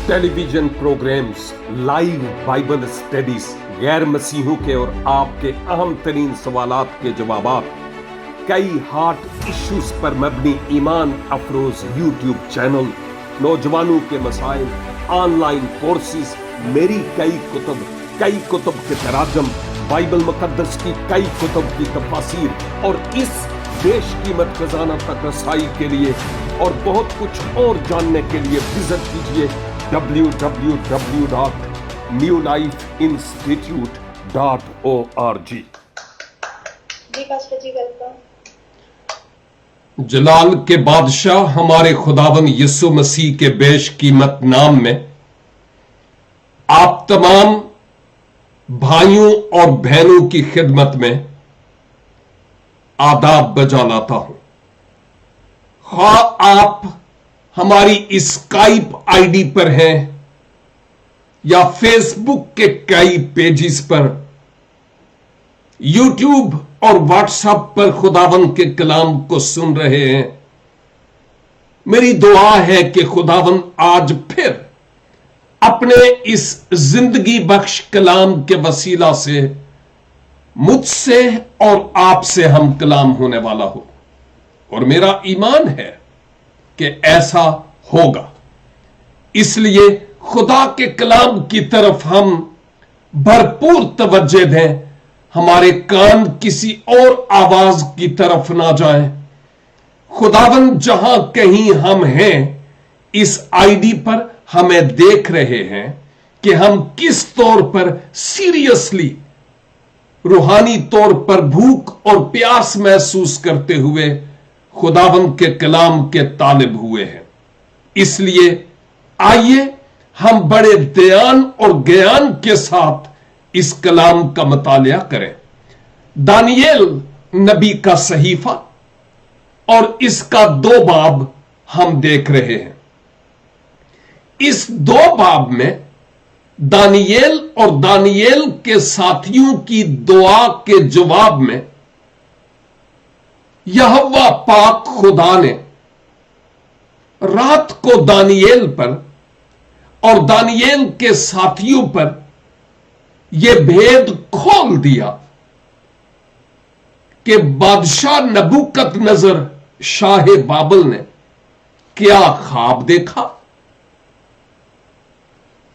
Television programs, live Bible studies, गैर मसीहों के और आपके अहम तरीन सवालात के जवाबात, कई हार्ट इश्यूज पर मबनी ईमान अफरोज यूट्यूब चैनल, नौजवानों के मसाइल, ऑनलाइन कोर्सेज, मेरी कई कुतुब के तराजम, बाइबल मुकद्दस की कई कुतुब की तफासीर और इस बेशकीमत खजाना तक रसाई के लिए और बहुत कुछ और जानने के लिए विजिट कीजिए www.newlifeinstitute.org। जी पास्टर जी, वेलकम। जलाल के बादशाह हमारे खुदावन यीशु मसीह के बेशकीमत नाम में आप तमाम भाइयों और बहनों की खिदमत में आदाब बजा लाता हूं। हाँ, आप हमारी स्काइप आईडी पर हैं या फेसबुक के कई पेजेस पर, यूट्यूब और व्हाट्सएप पर खुदावन के कलाम को सुन रहे हैं, मेरी दुआ है कि खुदावन आज फिर अपने इस जिंदगी बख्श कलाम के वसीला से मुझसे और आपसे हम कलाम होने वाला हो, और मेरा ईमान है कि ऐसा होगा। इसलिए खुदा के कलाम की तरफ हम भरपूर तवज्जो दें, हमारे कान किसी और आवाज की तरफ ना जाएं। खुदावन जहां कहीं हम हैं, इस आईडी पर हमें देख रहे हैं कि हम किस तौर पर सीरियसली रूहानी तौर पर भूख और प्यास महसूस करते हुए खुदावन के कलाम के तालिब हुए हैं। इसलिए आइए हम बड़े ध्यान और ज्ञान के साथ इस कलाम का मुतालिया करें। दानियेल नबी का सहीफा और इसका 2 बाब हम देख रहे हैं। इस 2 बाब में दानियेल और दानियेल के साथियों की दुआ के जवाब में यहोवा पाक खुदा ने रात को दानियेल पर और दानियेल के साथियों पर यह भेद खोल दिया कि बादशाह नबूकदनेस्सर शाह बाबल ने क्या ख्वाब देखा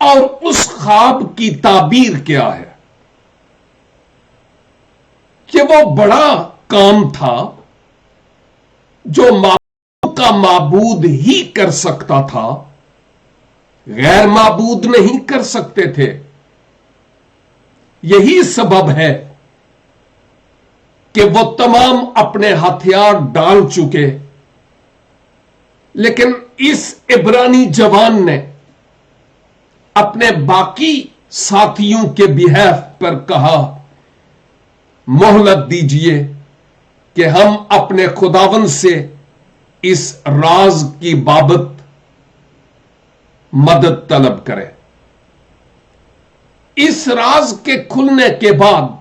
और उस ख्वाब की ताबीर क्या है। कि वो बड़ा काम था जो माबूद का माबूद ही कर सकता था, गैर माबूद नहीं कर सकते थे। यही सबब है कि वो तमाम अपने हथियार डाल चुके, लेकिन इस इब्रानी जवान ने अपने बाकी साथियों के बिहाफ पर कहा, मोहलत दीजिए कि हम अपने खुदावन से इस राज की बाबत मदद तलब करें। इस राज के खुलने के बाद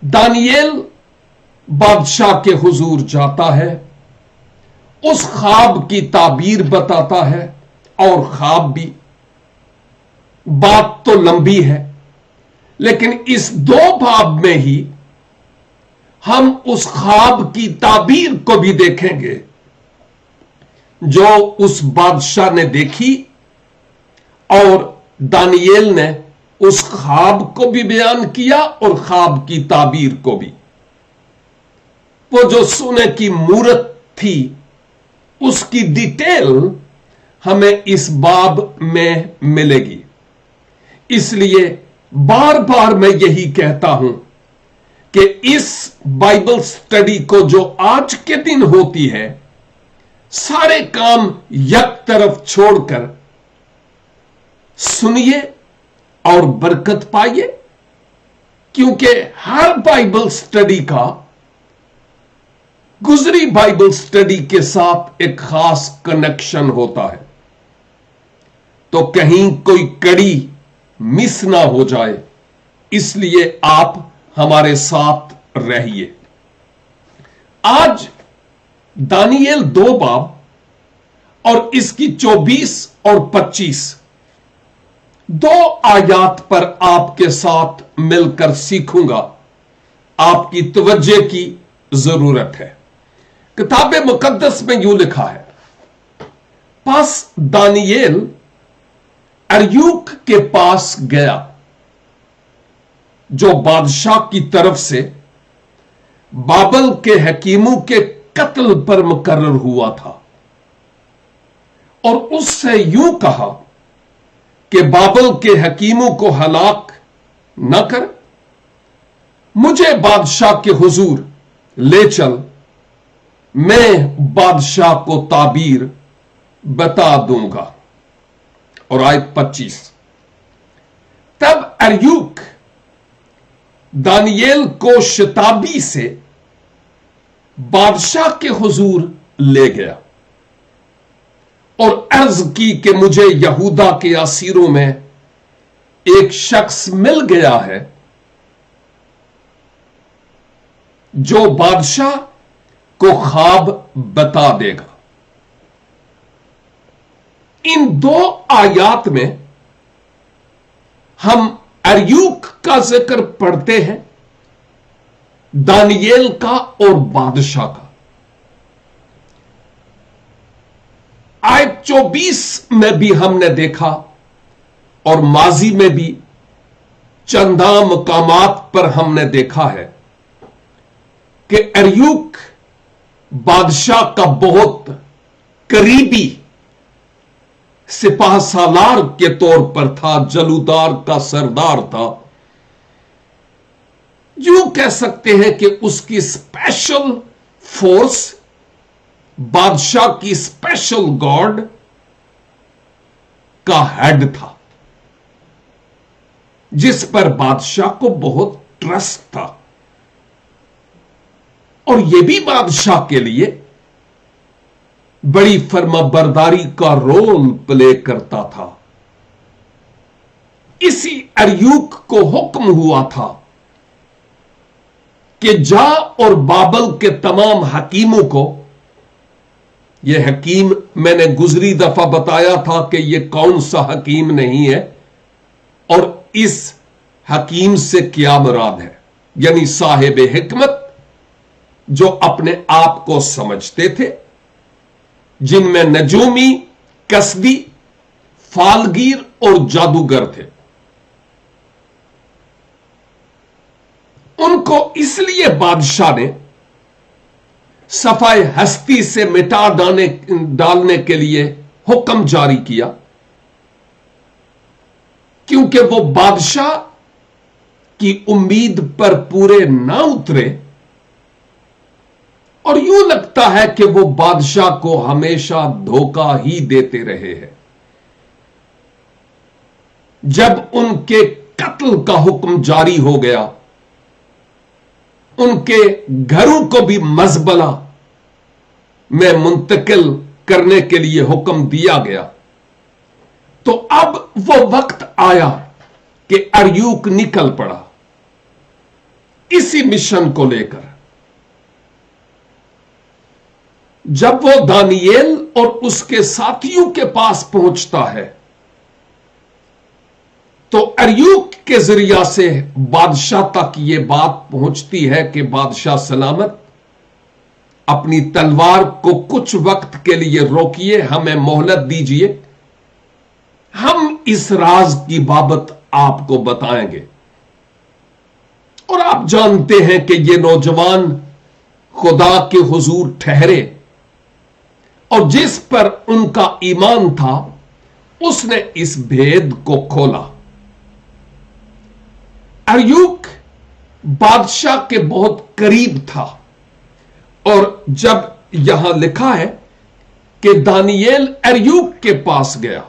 दानियेल बादशाह के हुजूर जाता है, उस ख्वाब की ताबीर बताता है, और ख्वाब भी, बात तो लंबी है, लेकिन इस 2 बाब में ही हम उस ख्वाब की ताबीर को भी देखेंगे जो उस बादशाह ने देखी, और दानियेल ने उस ख्वाब को भी बयान किया और ख्वाब की ताबीर को भी। वो जो सोने की मूरत थी उसकी डिटेल हमें इस बाब में मिलेगी। इसलिए बार बार मैं यही कहता हूं कि इस बाइबल स्टडी को जो आज के दिन होती है, सारे काम एक तरफ छोड़कर सुनिए और बरकत पाइए, क्योंकि हर बाइबल स्टडी का गुजरी बाइबल स्टडी के साथ एक खास कनेक्शन होता है। तो कहीं कोई कड़ी मिस ना हो जाए, इसलिए आप हमारे साथ रहिए। आज दानियेल 2 बाब और इसकी 24 और 25 दो आयात पर आपके साथ मिलकर सीखूंगा, आपकी तवज्जो की जरूरत है। किताब मुकद्दस में यूं लिखा है, पास दानियेल अरयूक के पास गया जो बादशाह की तरफ से बाबल के हकीमों के कत्ल पर मुकर्रर हुआ था, और उससे यूं कहा कि बाबल के हकीमों को हलाक न कर, मुझे बादशाह के हुजूर ले चल, मैं बादशाह को ताबीर बता दूंगा। और आयत 25, तब अरयूक दानियेल को शताबी से बादशाह के हुजूर ले गया और अर्ज की कि मुझे यहूदा के असीरों में एक शख्स मिल गया है जो बादशाह को ख्वाब बता देगा। इन दो आयात में हम अरयूक का जिक्र पढ़ते हैं, दानियेल का और बादशाह का। आयत 24 में भी हमने देखा और माजी में भी चंदा मकामात पर हमने देखा है कि अरयूक बादशाह का बहुत करीबी सिपाह सालार के तौर पर था, जलूदार का सरदार था। यूं कह सकते हैं कि उसकी स्पेशल फोर्स, बादशाह की स्पेशल गार्ड का हेड था, जिस पर बादशाह को बहुत ट्रस्ट था, और यह भी बादशाह के लिए बड़ी फर्माबरदारी का रोल प्ले करता था। इसी अरयूक को हुक्म हुआ था कि जा और बाबल के तमाम हकीमों को, यह हकीम मैंने गुजरी दफा बताया था कि यह कौन सा हकीम नहीं है, और इस हकीम से क्या मुराद है, यानी साहिब हिकमत, जो अपने आप को समझते थे, जिनमें नजूमी, कसबी, फालगीर और जादूगर थे। उनको इसलिए बादशाह ने सफाई हस्ती से मिटा डालने के लिए हुक्म जारी किया, क्योंकि वो बादशाह की उम्मीद पर पूरे ना उतरे, और यूं लगता है कि वो बादशाह को हमेशा धोखा ही देते रहे हैं। जब उनके कत्ल का हुक्म जारी हो गया, उनके घरों को भी मजबला में मुंतकिल करने के लिए हुक्म दिया गया, तो अब वो वक्त आया कि अरयूक निकल पड़ा इसी मिशन को लेकर। जब वो दानियेल और उसके साथियों के पास पहुंचता है, तो अरयूक के जरिया से बादशाह तक ये बात पहुंचती है कि बादशाह सलामत, अपनी तलवार को कुछ वक्त के लिए रोकिए, हमें मोहलत दीजिए, हम इस राज की बाबत आपको बताएंगे। और आप जानते हैं कि ये नौजवान खुदा के हुजूर ठहरे, और जिस पर उनका ईमान था उसने इस भेद को खोला। अरयूक बादशाह के बहुत करीब था, और जब यहां लिखा है कि दानियेल अरयूक के पास गया,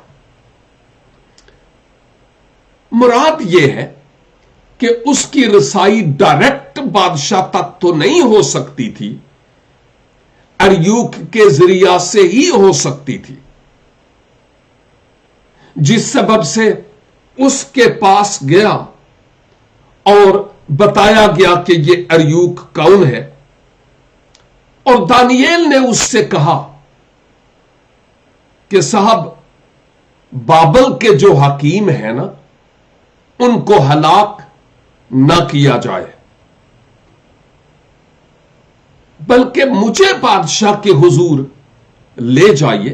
मुराद यह है कि उसकी रसाई डायरेक्ट बादशाह तक तो नहीं हो सकती थी, अरयूक के जरिया से ही हो सकती थी, जिस सबब से उसके पास गया और बताया गया कि यह अरयूक कौन है। और दानियेल ने उससे कहा कि साहब, बाबल के जो हकीम है ना, उनको हलाक ना किया जाए, बल्कि मुझे बादशाह के हुजूर ले जाइए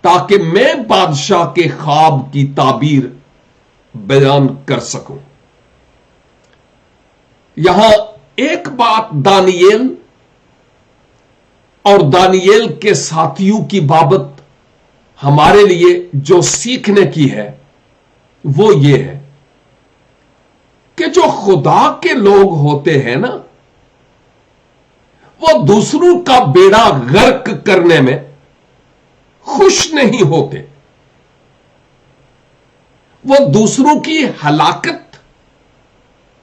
ताकि मैं बादशाह के ख्वाब की ताबीर बयान कर सकूं। यहां एक बात दानियेल और दानियेल के साथियों की बाबत हमारे लिए जो सीखने की है वो ये है कि जो खुदा के लोग होते हैं ना, वो दूसरों का बेड़ा गर्क करने में खुश नहीं होते। वो दूसरों की हलाकत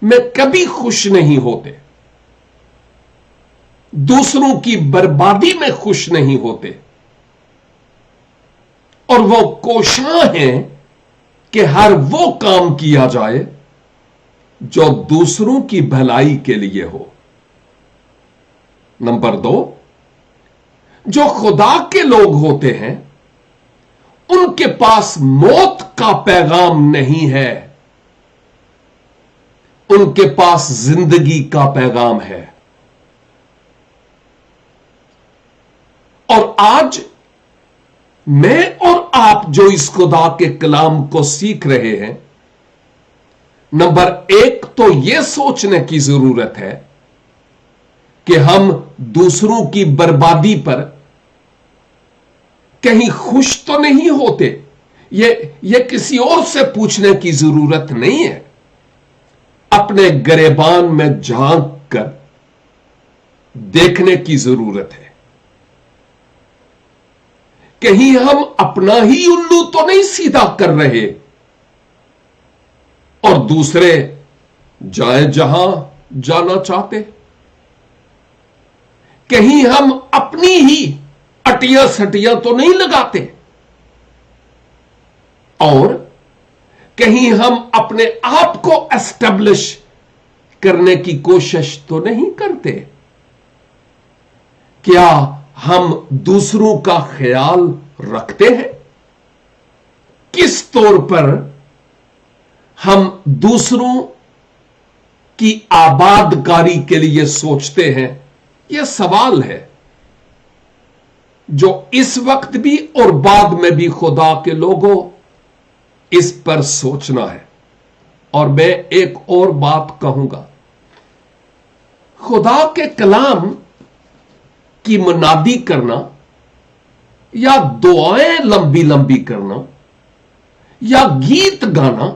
में कभी खुश नहीं होते, दूसरों की बर्बादी में खुश नहीं होते, और वो कोशां हैं कि हर वो काम किया जाए जो दूसरों की भलाई के लिए हो। नंबर 2, जो खुदा के लोग होते हैं उनके पास मौत का पैगाम नहीं है, उनके पास जिंदगी का पैगाम है। और आज मैं और आप जो इस खुदा के कलाम को सीख रहे हैं, नंबर 1 तो यह सोचने की जरूरत है कि हम दूसरों की बर्बादी पर कहीं खुश तो नहीं होते। ये किसी और से पूछने की जरूरत नहीं है। अपने गिरेबान में झांक कर देखने की जरूरत है, कहीं हम अपना ही उल्लू तो नहीं सीधा कर रहे और दूसरे जाए जहां जाना चाहते। कहीं हम अपनी ही अटियां सटियां तो नहीं लगाते, और कहीं हम अपने आप को एस्टेब्लिश करने की कोशिश तो नहीं करते। क्या हम दूसरों का ख्याल रखते हैं? किस तौर पर हम दूसरों की आबादकारी के लिए सोचते हैं? यह सवाल है जो इस वक्त भी और बाद में भी खुदा के लोगों इस पर सोचना है। और मैं एक और बात कहूंगा, खुदा के कलाम की मुनादी करना या दुआएं लंबी लंबी करना या गीत गाना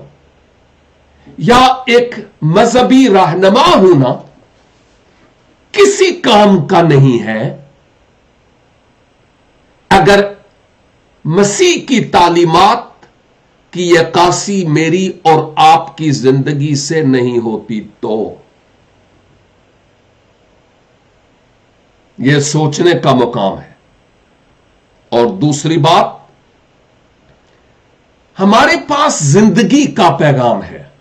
या एक मजहबी रहनुमा होना किसी काम का नहीं है अगर मसीह की तालीमात की अक्कासी मेरी और आपकी जिंदगी से नहीं होती तो। यह सोचने का मुकाम है। और दूसरी बात, हमारे पास जिंदगी का पैगाम है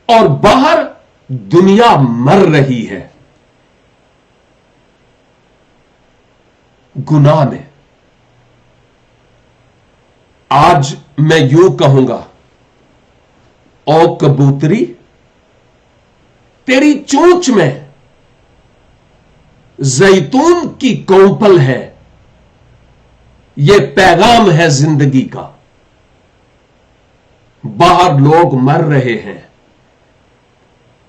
और बाहर दुनिया मर रही है गुनाह में। आज मैं यूं कहूंगा, ओ कबूतरी, तेरी चोंच में जैतून की कोंपल है। यह पैगाम है जिंदगी का। बाहर लोग मर रहे हैं,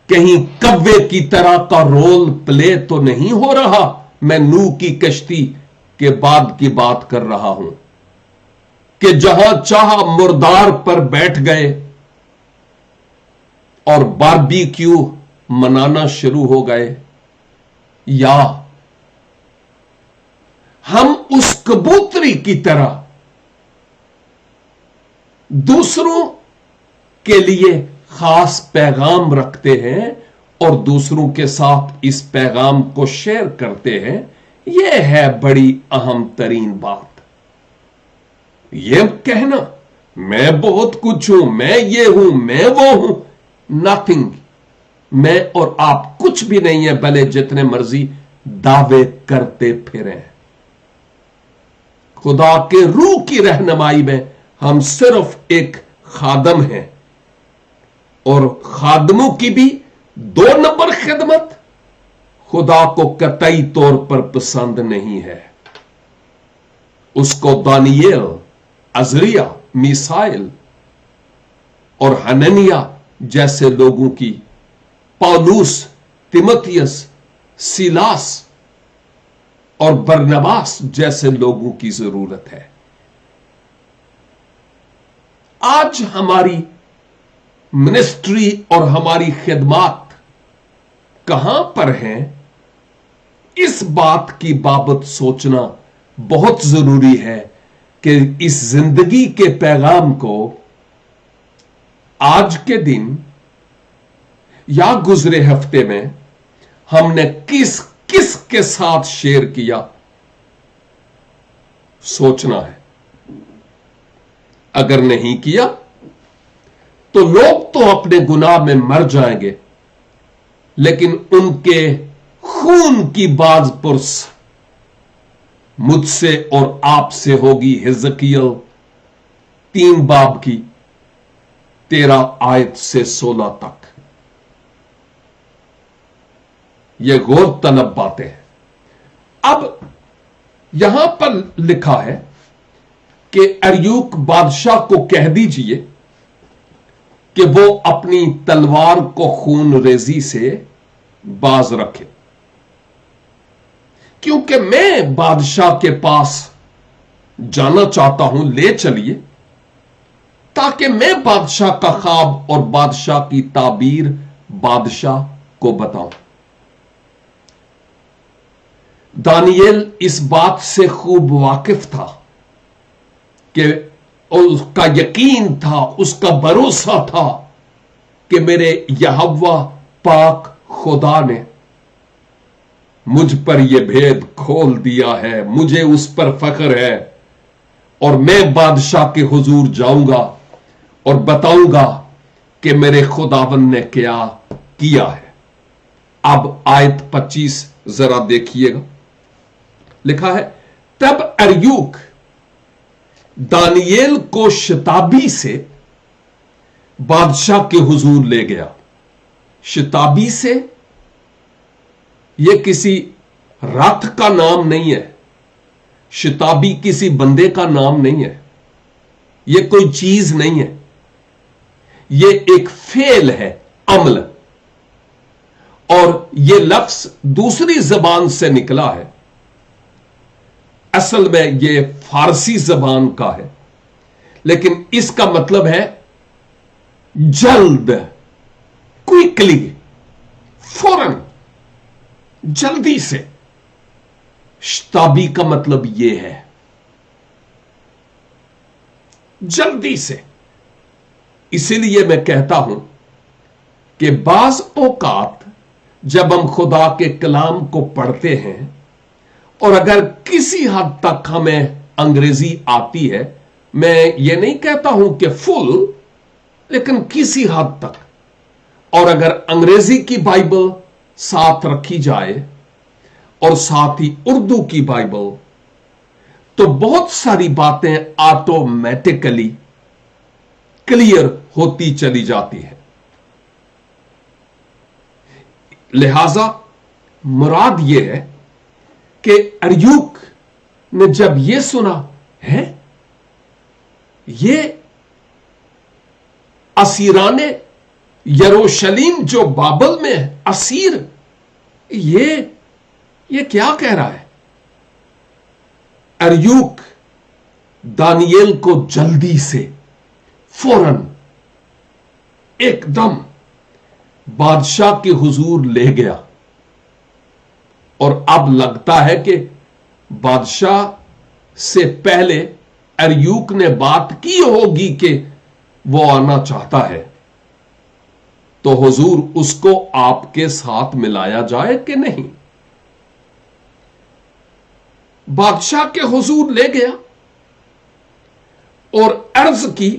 कहीं कव्वे की तरह का रोल प्ले तो नहीं हो रहा। मैं नूह की कश्ती के बाद की बात कर रहा हूं कि जहां चाह मुर्दार पर बैठ गए और बारबेक्यू मनाना शुरू हो गए, या हम उस कबूतरी की तरह दूसरों के लिए खास पैगाम रखते हैं और दूसरों के साथ इस पैगाम को शेयर करते हैं। यह है बड़ी अहम तरीन बात। यह कहना मैं बहुत कुछ हूं, मैं ये हूं, मैं वो हूं, नथिंग। मैं और आप कुछ भी नहीं है, भले जितने मर्जी दावे करते फिरें। खुदा के रूह की रहनुमाई में हम सिर्फ एक खादम हैं, और खादमों की भी 2 नंबर खिदमत खुदा को कतई तौर पर पसंद नहीं है। उसको दानियेल, अजरिया, मिसाइल और हननिया जैसे लोगों की, पौलुस, तिमोथियस, सीलास और बरनबास जैसे लोगों की जरूरत है। आज हमारी मिनिस्ट्री और हमारी खिदमत कहां पर है, इस बात की बाबत सोचना बहुत जरूरी है कि इस जिंदगी के पैगाम को आज के दिन या गुजरे हफ्ते में हमने किस किस के साथ शेयर किया, सोचना है। अगर नहीं किया तो लोग तो अपने गुनाह में मर जाएंगे, लेकिन उनके खून की बाज पुरस मुझसे और आपसे होगी। हिजकियल 3 बाब की 13 आयत से 16 तक यह गौर तलब बातें हैं। अब यहां पर लिखा है कि अरयूक बादशाह को कह दीजिए कि वो अपनी तलवार को खून रेजी से बाज रखे, क्योंकि मैं बादशाह के पास जाना चाहता हूं, ले चलिए, ताकि मैं बादशाह का ख्वाब और बादशाह की ताबीर बादशाह को बताऊं। दानियेल इस बात से खूब वाकिफ था कि उसका यकीन था, उसका भरोसा था कि मेरे यहोवा पाक खुदा ने मुझ पर यह भेद खोल दिया है, मुझे उस पर फख्र है, और मैं बादशाह के हुजूर जाऊंगा और बताऊंगा कि मेरे खुदावन ने क्या किया है। अब आयत 25 जरा देखिएगा, लिखा है, तब अरयूक दानियेल को शताबी से बादशाह के हुजूर ले गया। शताबी से यह किसी रथ का नाम नहीं है, शताबी किसी बंदे का नाम नहीं है, यह कोई चीज नहीं है, यह एक फेल है, अमल, और यह लफ्ज दूसरी जबान से निकला है। असल में यह फारसी जबान का है, लेकिन इसका मतलब है जल्द, क्विकली, फौरन, जल्दी से। शताबी का मतलब यह है जल्दी से। इसीलिए मैं कहता हूं कि बाज औकात जब हम खुदा के कलाम को पढ़ते हैं, और अगर किसी हद तक हमें अंग्रेजी आती है, मैं ये नहीं कहता हूं कि फुल, लेकिन किसी हद तक, और अगर अंग्रेजी की बाइबल साथ रखी जाए और साथ ही उर्दू की बाइबल, तो बहुत सारी बातें ऑटोमेटिकली क्लियर होती चली जाती है। लिहाजा मुराद यह है कि अरयूक ने जब यह सुना है, ये असीराने यरूशलेम जो बाबल में है, असीर, ये क्या कह रहा है? अरयूक दानियेल को जल्दी से, फौरन, एकदम बादशाह के हुजूर ले गया, और अब लगता है कि बादशाह से पहले अरयूक ने बात की होगी कि वो आना चाहता है, तो हुजूर उसको आपके साथ मिलाया जाए कि नहीं। बादशाह के हुजूर ले गया और अर्ज की,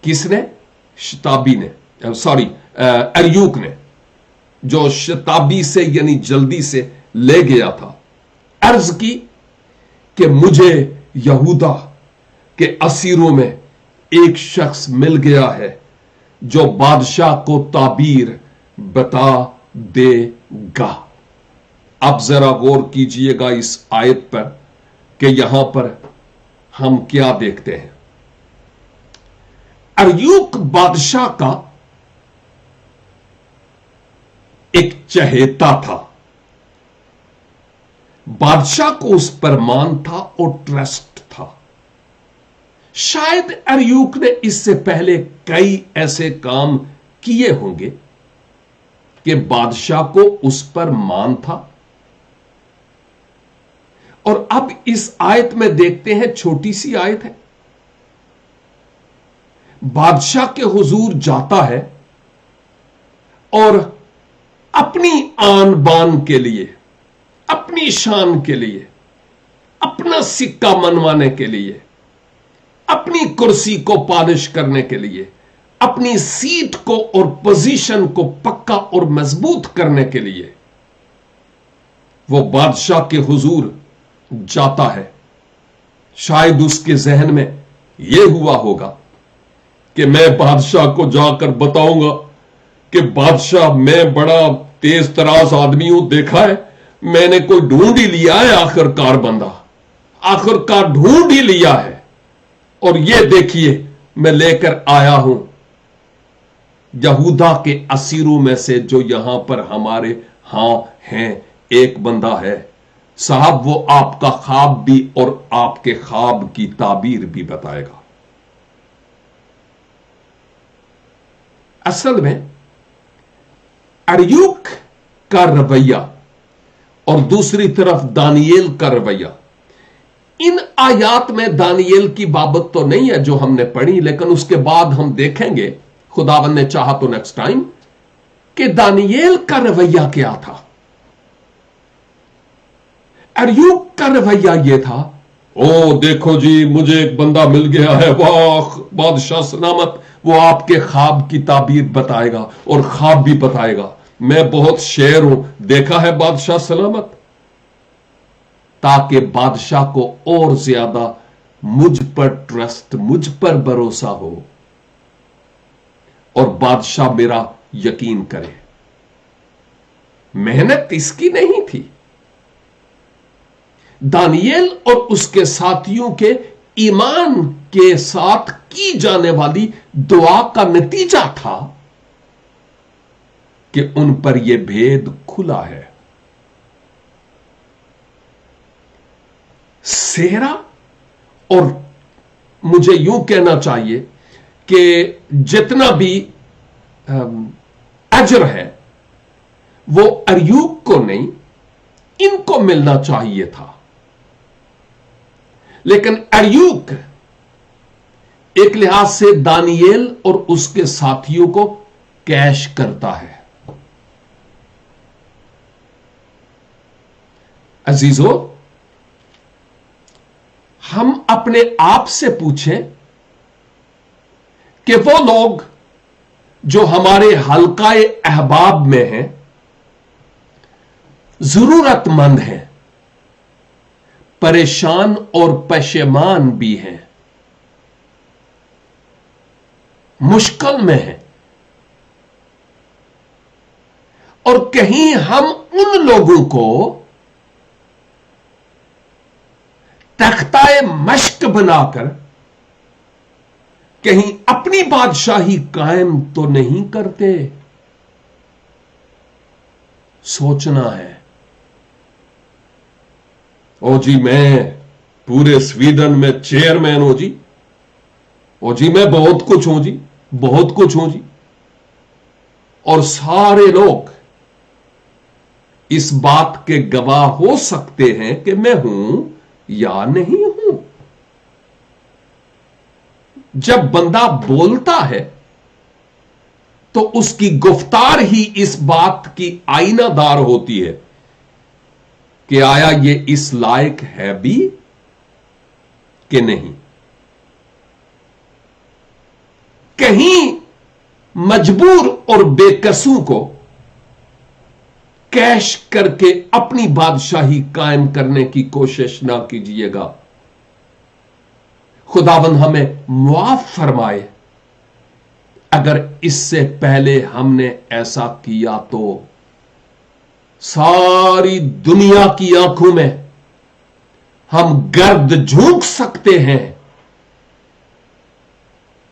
किसने? शताबी ने, सॉरी, अरयूक ने, जो शताबी से यानी जल्दी से ले गया था। अर्ज की कि मुझे यहूदा के असीरों में एक शख्स मिल गया है जो बादशाह को ताबीर बता देगा। अब जरा गौर कीजिएगा इस आयत पर कि यहां पर हम क्या देखते हैं। अर्यूक बादशाह का एक चहेता था, बादशाह को उस पर मान था और ट्रस्ट था। शायद अर्यूक ने इससे पहले कई ऐसे काम किए होंगे कि बादशाह को उस पर मान था। और अब इस आयत में देखते हैं, छोटी सी आयत है, बादशाह के हुजूर जाता है और अपनी आन बान के लिए, अपनी शान के लिए, अपना सिक्का मनवाने के लिए, अपनी कुर्सी को पॉलिश करने के लिए, अपनी सीट को और पोजीशन को पक्का और मजबूत करने के लिए वो बादशाह के हुजूर जाता है। शायद उसके जहन में यह हुआ होगा कि मैं बादशाह को जाकर बताऊंगा कि बादशाह मैं बड़ा तेज तराज आदमी हूं, देखा है मैंने कोई ढूंढ ही लिया है, आखिरकार बंदा आखिरकार ढूंढ ही लिया है, और ये देखिए मैं लेकर आया हूं यहूदा के असीरों में से जो यहां पर हमारे हां हैं, एक बंदा है साहब, वो आपका ख्वाब भी और आपके ख्वाब की ताबीर भी बताएगा। असल में अर्यूक का रवैया और दूसरी तरफ दानियेल का रवैया, इन आयात में दानियेल की बाबत तो नहीं है जो हमने पढ़ी, लेकिन उसके बाद हम देखेंगे, खुदावन ने चाहा तो नेक्स्ट टाइम, कि दानियेल का रवैया क्या था। अर्यूक का रवैया यह था, ओ देखो जी मुझे एक बंदा मिल गया है, वाह बादशाह सलामत, वो आपके ख्वाब की ताबीर बताएगा और ख्वाब भी बताएगा, मैं बहुत शेर हूं, देखा है बादशाह सलामत, ताकि बादशाह को और ज्यादा मुझ पर ट्रस्ट, मुझ पर भरोसा हो और बादशाह मेरा यकीन करे। मेहनत इसकी नहीं थी, दानियेल और उसके साथियों के ईमान के साथ की जाने वाली दुआ का नतीजा था कि उन पर यह भेद खुला है। सेहरा, और मुझे यूं कहना चाहिए कि जितना भी अजर है वो अर्यूक को नहीं, इनको मिलना चाहिए था, लेकिन अर्यूक एक लिहाज से दानियेल और उसके साथियों को कैश करता है। अजीजों, हम अपने आप से पूछें कि वो लोग जो हमारे हल्काए अहबाब में हैं, जरूरतमंद हैं, परेशान और पशेमान भी हैं, मुश्किल में हैं, और कहीं हम उन लोगों को तख्ताए मश्क बनाकर कहीं अपनी बादशाही कायम तो नहीं करते। सोचना है, ओ जी मैं पूरे स्वीडन में चेयरमैन हूं जी, ओ जी मैं बहुत कुछ हूं जी, बहुत कुछ हूं जी, और सारे लोग इस बात के गवाह हो सकते हैं कि मैं हूं या नहीं हूं। जब बंदा बोलता है तो उसकी गुफ्तार ही इस बात की आईनादार होती है कि आया ये इस लायक है भी कि नहीं। कहीं मजबूर और बेकसों को कैश करके अपनी बादशाही कायम करने की कोशिश ना कीजिएगा। खुदावंद हमें मुआफ फरमाए अगर इससे पहले हमने ऐसा किया तो सारी दुनिया की आंखों में हम गर्द झोंक सकते हैं,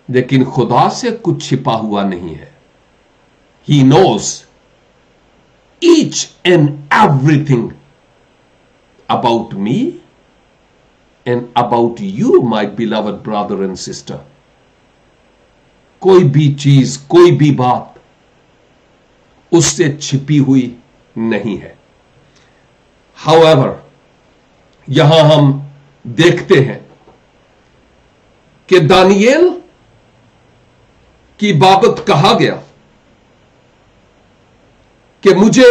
लेकिन खुदा से कुछ छिपा हुआ नहीं है। He knows each and everything about me and about you, my beloved brother and sister. कोई भी चीज, कोई भी बात उससे छिपी हुई नहीं है। However, यहां हम देखते हैं कि दानियेल की बाबत कहा गया कि मुझे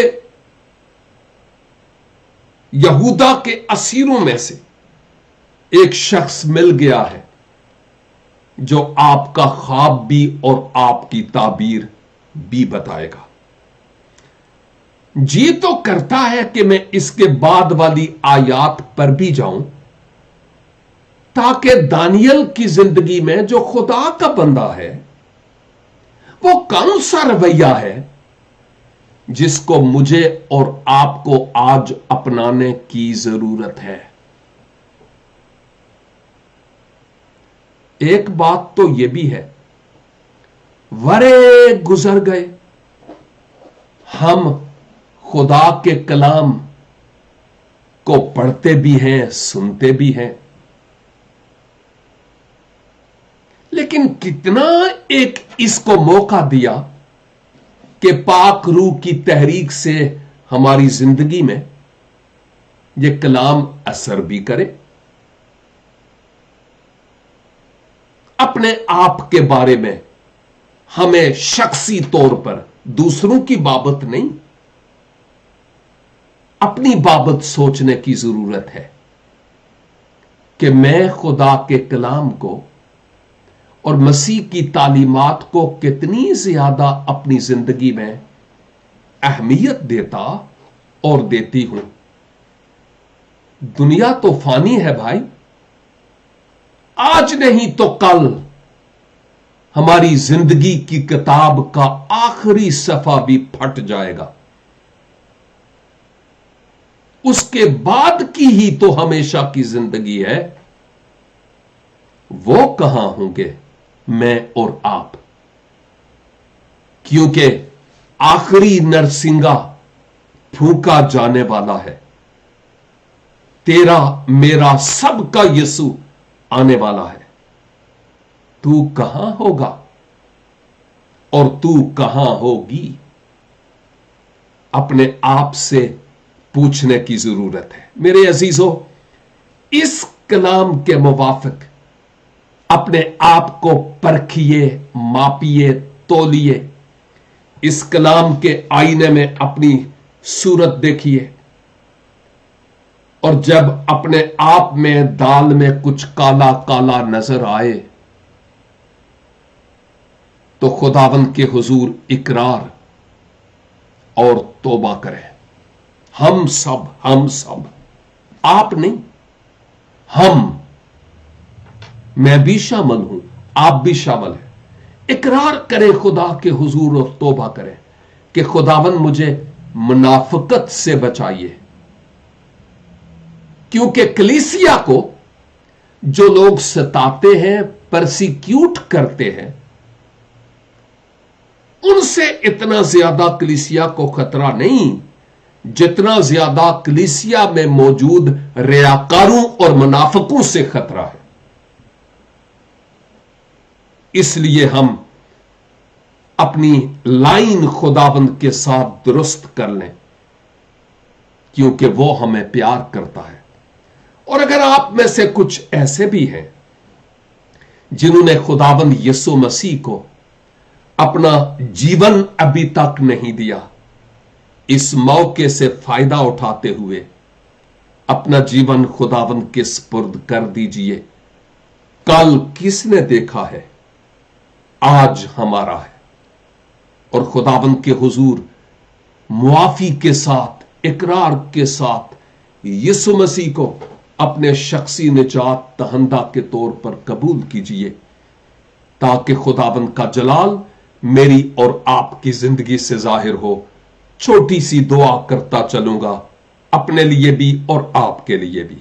यहूदा के असीरों में से एक शख्स मिल गया है जो आपका ख्वाब भी और आपकी ताबीर भी बताएगा। जी तो करता है कि मैं इसके बाद वाली आयात पर भी जाऊं, ताकि दानियल की जिंदगी में जो खुदा का बंदा है वो कौन सा रवैया है जिसको मुझे और आपको आज अपनाने की जरूरत है। एक बात तो यह भी है, वरे गुजर गए, हम खुदा के कलाम को पढ़ते भी हैं, सुनते भी हैं, लेकिन कितना एक इसको मौका दिया कि पाक रूह की तहरीक से हमारी जिंदगी में यह कलाम असर भी करे। अपने आप के बारे में हमें शख्सी तौर पर, दूसरों की बाबत नहीं, अपनी बाबत सोचने की जरूरत है कि मैं खुदा के कलाम को और मसीह की तालीमात को कितनी ज्यादा अपनी जिंदगी में अहमियत देता और देती हूं। दुनिया तो फानी है भाई, आज नहीं तो कल हमारी जिंदगी की किताब का आखिरी सफा भी फट जाएगा, उसके बाद की ही तो हमेशा की जिंदगी है। वो कहां होंगे मैं और आप, क्योंकि आखिरी नरसिंगा फूंका जाने वाला है। तेरा मेरा सबका यीशु आने वाला है। तू कहां होगा और तू कहां होगी, अपने आप से पूछने की जरूरत है। मेरे अजीजों, इस कलाम के मुवाफिक अपने आप को परखिए, मापिए, तोलिए। इस कलाम के आईने में अपनी सूरत देखिए, और जब अपने आप में दाल में कुछ काला काला नजर आए तो खुदावंद के हुजूर इकरार और तौबा करें। हम सब, आप नहीं, हम, मैं भी शामिल हूं, आप भी शामिल हैं। इकरार करें खुदा के हुजूर और तौबा करें कि खुदावंद मुझे मुनाफिकत से बचाइए, क्योंकि कलीसिया को जो लोग सताते हैं, परसिक्यूट करते हैं, उनसे इतना ज्यादा कलीसिया को खतरा नहीं जितना ज्यादा कलीसिया में मौजूद रियाकारों और मुनाफिकों से खतरा है। इसलिए हम अपनी लाइन खुदाबंद के साथ दुरुस्त कर लें, क्योंकि वो हमें प्यार करता है। और अगर आप में से कुछ ऐसे भी हैं जिन्होंने खुदाबंद यीशु मसीह को अपना जीवन अभी तक नहीं दिया, इस मौके से फायदा उठाते हुए अपना जीवन खुदाबंद के सुपुर्द कर दीजिए। कल किसने देखा है, आज हमारा है, और खुदाबंद के हुजूर मुआफी के साथ, इकरार के साथ यीशु मसीह को अपने शख्सी निजात दहंदा के तौर पर कबूल कीजिए, ताकि खुदावंद का जलाल मेरी और आपकी जिंदगी से जाहिर हो। छोटी सी दुआ करता चलूंगा, अपने लिए भी और आपके लिए भी।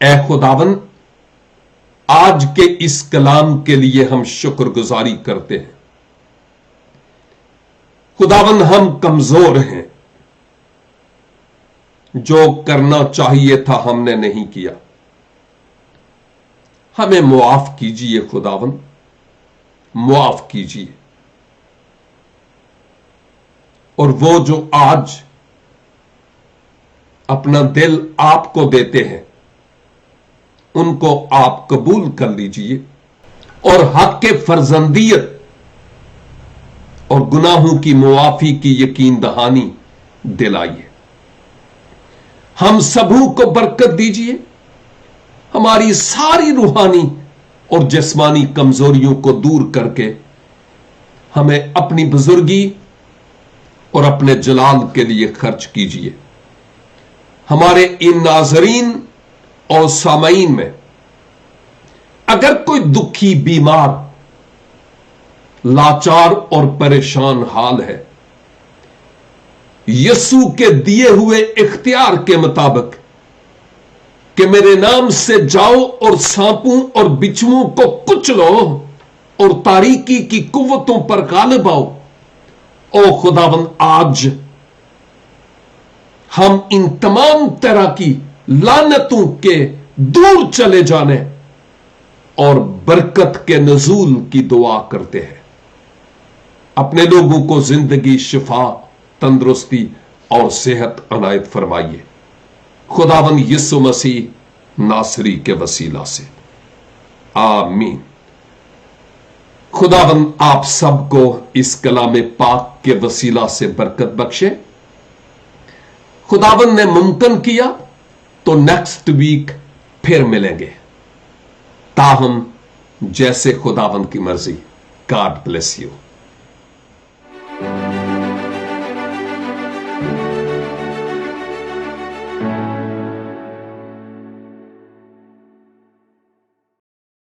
ऐ खुदावंद, आज के इस कलाम के लिए हम शुक्रगुजारी करते हैं। खुदावंद, हम कमजोर हैं, जो करना चाहिए था हमने नहीं किया। हमें मुआफ कीजिए खुदावंद, मुआफ कीजिए। और वो जो आज अपना दिल आपको देते हैं, उनको आप कबूल कर लीजिए और हक के फर्जंदियत और गुनाहों की मुआफी की यकीन दहानी दिलाइए। हम सबों को बरकत दीजिए, हमारी सारी रूहानी और जिस्मानी कमजोरियों को दूर करके हमें अपनी बुजुर्गी और अपने जलाल के लिए खर्च कीजिए। हमारे इन नाजरीन और सामईन में अगर कोई दुखी, बीमार, लाचार और परेशान हाल है, यीशु के दिए हुए इख्तियार के मुताबिक कि मेरे नाम से जाओ और सांपों और बिच्छुओं को कुचलो और तारीकी की कुव्वतों पर गालिब आओ, ओ खुदावंद, आज हम इन तमाम तरह की लानतों के दूर चले जाने और बरकत के नजूल की दुआ करते हैं। अपने लोगों को जिंदगी, शिफा, तंदुरुस्ती और सेहत अनायत फरमाइए। खुदावंद यीशु मसीह नासरी के वसीला से, आमीन। खुदावंद आप सबको इस कलाम पाक के वसीला से बरकत बख्शे। खुदावंद ने मुमकिन किया तो नेक्स्ट वीक फिर मिलेंगे। ताहम जैसे खुदावंद की मर्जी। God bless you.